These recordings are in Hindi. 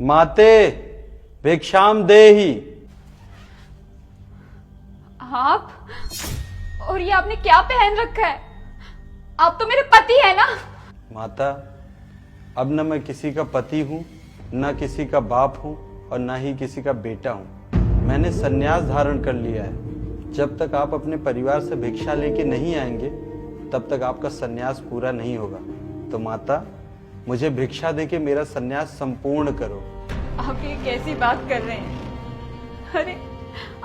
माते भिक्षाम देहि। आप? और ये आपने क्या पहन रखा है? आप तो मेरे पति है ना? माता, अब न मैं किसी का पति हूँ, न किसी का बाप हूँ और न ही किसी का बेटा हूँ। मैंने संन्यास धारण कर लिया है। जब तक आप अपने परिवार से भिक्षा लेके नहीं आएंगे तब तक आपका संन्यास पूरा नहीं होगा। तो माता, मुझे भिक्षा देके मेरा संन्यास संपूर्ण करो। आप ये कैसी बात कर रहे हैं? अरे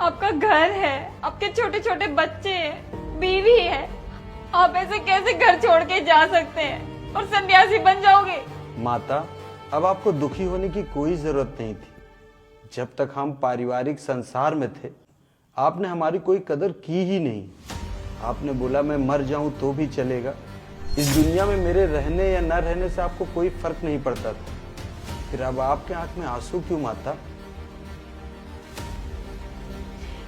आपका घर है, आपके छोटे छोटे बच्चे हैं, बीवी है। आप ऐसे कैसे घर छोड़ के जा सकते हैं और सन्यासी बन जाओगे? माता, अब आपको दुखी होने की कोई जरूरत नहीं थी। जब तक हम पारिवारिक संसार में थे आपने हमारी कोई कदर की ही नहीं। आपने बोला मैं मर जाऊं तो भी चलेगा। इस दुनिया में मेरे रहने या न रहने से आपको कोई फर्क नहीं पड़ता था। फिर अब आपके आंख में आंसू क्यों माता?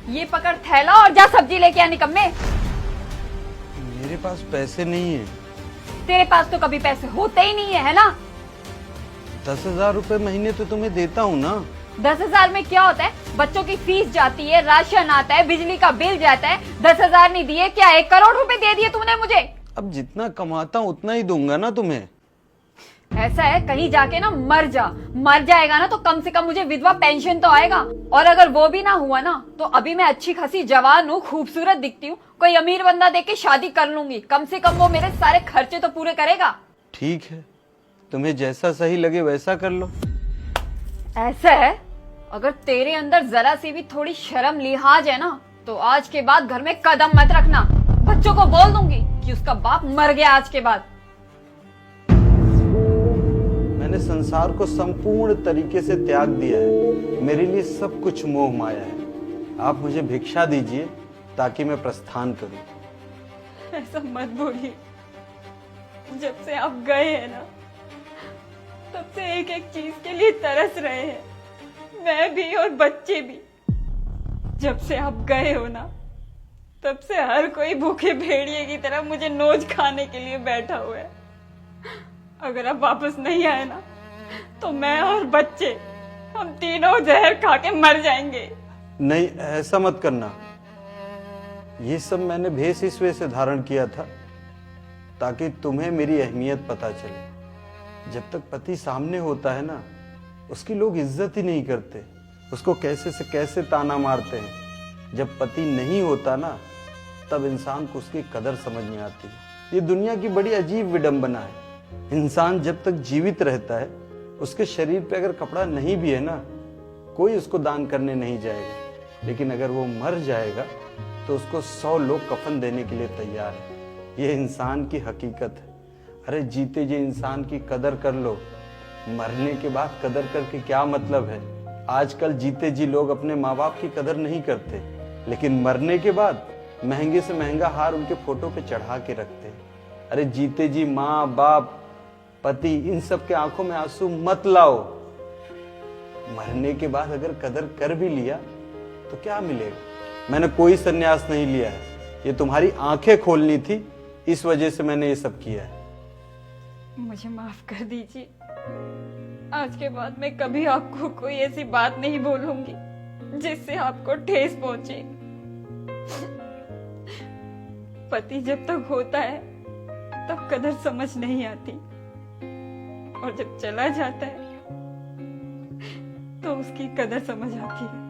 ये पकड़ थैला और जा सब्जी लेके आ निकम्मे। मेरे पास पैसे नहीं है। तेरे पास तो कभी पैसे होते ही नहीं है ना? 10,000 रुपए महीने तो तुम्हें देता हूँ ना। 10,000 में क्या होता है? बच्चों की फीस जाती है, राशन आता है, बिजली का बिल जाता है। 10,000 नहीं दिए क्या 1 करोड़ रुपए दे दिए तूने मुझे। अब जितना कमाता हूँ उतना ही दूंगा ना तुम्हें। ऐसा है, कहीं जाके ना मर जा। मर जाएगा ना तो कम से कम मुझे विधवा पेंशन तो आएगा। और अगर वो भी ना हुआ ना तो अभी मैं अच्छी खासी जवान हूँ, खूबसूरत दिखती हूँ, कोई अमीर बंदा देख के शादी कर लूंगी। कम से कम वो मेरे सारे खर्चे तो पूरे करेगा। ठीक है, तुम्हें जैसा सही लगे वैसा कर लो। ऐसा है, अगर तेरे अंदर जरा सी भी थोड़ी शर्म लिहाज है ना तो आज के बाद घर में कदम मत रखना। बच्चों को बोल दूंगी कि उसका बाप मर गया आज के बाद। मैंने संसार को संपूर्ण तरीके से त्याग दिया है। मेरे लिए सब कुछ मोह माया है। आप मुझे भिक्षा दीजिए ताकि मैं प्रस्थान करूं। ऐसा मत बोलिए। जब से आप गए हैं ना तब से एक एक चीज के लिए तरस रहे हैं, मैं भी और बच्चे भी। जब से आप गए हो ना तब से हर कोई भूखे भेड़िए की तरह मुझे नोच खाने के लिए बैठा हुआ है। अगर आप वापस नहीं आए ना तो मैं और बच्चे हम तीनों जहर खा के मर जाएंगे। नहीं, ऐसा मत करना। ये सब मैंने भेष इस वजह से धारण किया था ताकि तुम्हें मेरी अहमियत पता चले। जब तक पति सामने होता है ना उसकी लोग इज्जत ही नहीं करते, उसको कैसे से कैसे ताना मारते हैं। जब पति नहीं होता ना तब इंसान को उसकी कदर समझ में आती है। ये दुनिया की बड़ी अजीब विडंबना है। इंसान जब तक जीवित रहता है उसके शरीर पे अगर कपड़ा नहीं भी है ना कोई उसको दान करने नहीं जाएगा, लेकिन अगर वो मर जाएगा तो उसको 100 लोग कफन देने के लिए तैयार है। ये इंसान की हकीकत है। अरे जीते जी इंसान की कदर कर लो, मरने के बाद कदर करके क्या मतलब है। आजकल जीते जी लोग अपने माँ बाप की कदर नहीं करते, लेकिन मरने के बाद महंगे से महंगा हार उनके फोटो पे चढ़ा के रखते हैं। अरे जीते जी माँ बाप पति इन सब के आंखों में आंसू मत लाओ। मरने के बाद अगर कदर कर भी लिया तो क्या मिलेगा। मैंने कोई संन्यास नहीं लिया है, ये तुम्हारी आंखें खोलनी थी, इस वजह से मैंने ये सब किया है। मुझे माफ कर दीजिए। आज के बाद मैं कभी आपको कोई ऐसी बात नहीं बोलूंगी जिससे आपको ठेस पहुंचे। पति जब तक होता है तब कदर समझ नहीं आती, और जब चला जाता है तो उसकी कदर समझ आती है।